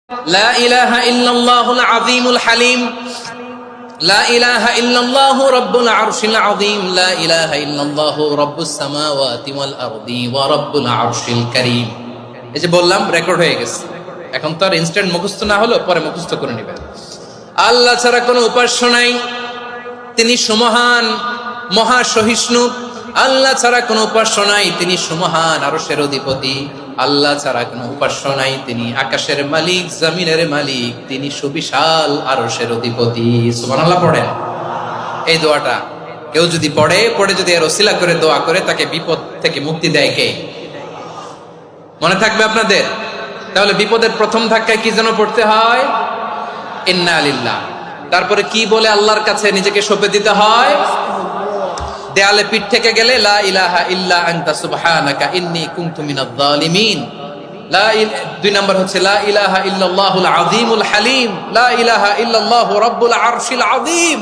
লা ইলাহা ইল্লাল্লাহুল আযীমুল হালিম, লা ইলাহা ইল্লাল্লাহু রাব্বুল আরশিল আযীম, লা ইলাহা ইল্লাল্লাহু রাব্বুস সামাওয়াতি ওয়াল আরদি ওয়া রাব্বুল আরশিল কারীম। এই যে বললাম, রেকর্ড হয়ে গেছে। এখন তো আর ইনস্ট্যান্ট মুখস্থ না হলো, পরে মুখস্থ করে নেবেন। আল্লাহ ছাড়া কোনো উপাস্য নাই, তিনি সুমহান, মহা সহিষ্ণু। আল্লাহ ছাড়া কোনো উপাস্য নাই, তিনি সুমহান, আরশের অধিপতি। আল্লাহ ছাড়া কোনো উপাস্য নাই, তিনি আকাশের মালিক, জমিনের মালিক, তিনি সুবিশাল আরশের অধিপতি। সুবহানাল্লাহ পড়েন। এই দোয়াটা কেউ যদি পড়ে যদি এর ওসিলা করে দোয়া করে, তাকে বিপদ থেকে মুক্তি দেয় কে? মনে থাকবে আপনাদের? তাহলে বিপদের প্রথম ধাক্কায় কি যেন পড়তে হয়? ইন্না লিল্লাহ। তারপরে কি বলে আল্লাহর কাছে নিজেকে সঁপে দিতে হয়? দেয়ালে পিঠ থেকে গেলে লা ইলাহা ইল্লা আনতা সুবহানাকা ইন্নী কুনতু মিনাজ জালিমিন। দুই নাম্বার হচ্ছে লা ইলাহা ইল্লাল্লাহুল আযীমুল হালিম, লা ইলাহা ইল্লাল্লাহু রাব্বুল আরশিল আযীম,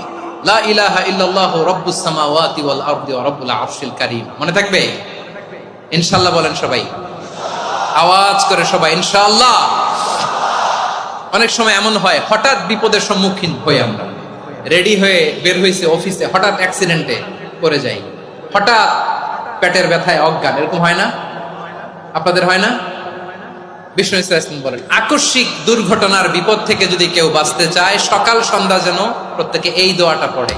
লা ইলাহা ইল্লাল্লাহু রাব্বুস সামাওয়াতি ওয়াল আরদি ওয়া রাব্বুল আরশিল কারীম। মনে থাকবে? ইনশাআল্লাহ বলেন সবাই, আওয়াজ করে সবাই ইনশাআল্লাহ। অনেক সময় এমন হয়, হঠাৎ বিপদের সম্মুখীন হই আমরা, রেডি হয়ে বের হয়েছে অফিসে, হঠাৎ অ্যাক্সিডেন্টে পড়ে যাই, হঠাৎ পেটের ব্যথায় অজ্ঞান, এরকম হয় না? আপনাদের হয় না? বিষ্ণু ইসলাম বলেন, আকস্মিক দুর্ঘটনার বিপদ থেকে যদি কেউ বাঁচতে চায়, সকাল সন্ধ্যা যেন প্রত্যেকে এই দোয়াটা পড়ে।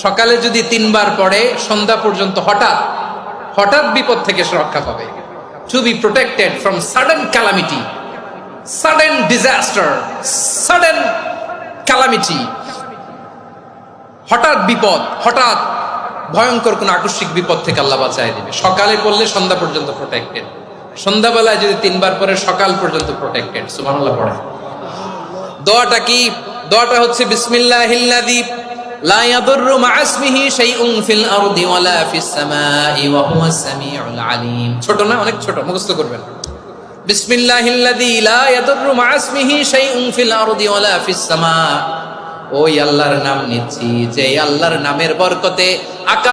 সকালে যদি 3 বার পড়ে, সন্ধ্যা পর্যন্ত হঠাৎ হঠাৎ বিপদ থেকে সে রক্ষা পাবে। To be protected from sudden calamity, sudden disaster, sudden calamity. হঠাৎ বিপদ, হঠাৎ ভয়ঙ্কর কোন আকস্মিক বিপদ থেকে আল্লাহ বাঁচায় দিবে। সকালে পড়লে সন্ধ্যা পর্যন্ত প্রোটেক্টেড, সন্ধ্যাবেলায় যদি 3 বার পরে সকাল পর্যন্ত প্রোটেক্টেড। সুবহানাল্লাহ পড়ে। দোয়াটা কি? দোয়াটা হচ্ছে বিসমিল্লাহিল্লাযী লা ইয়াদুররু মা'a ইসমিহি শাইউন ফিল আরদি ওয়ালা ফিস সামাই ওয়া হুয়াস সামিউল আলীম। ছোট না? অনেক ছোট, মুখস্থ করবেন। বিসমিল্লাহিল্লাযী লা ইয়াদুররু মা'a ইসমিহি শাইউন ফিল আরদি ওয়ালা ফিস সামা। ওই আল্লাহর নাম নিচ্ছি যে আল্লাহর নামের বরকতে আকাশ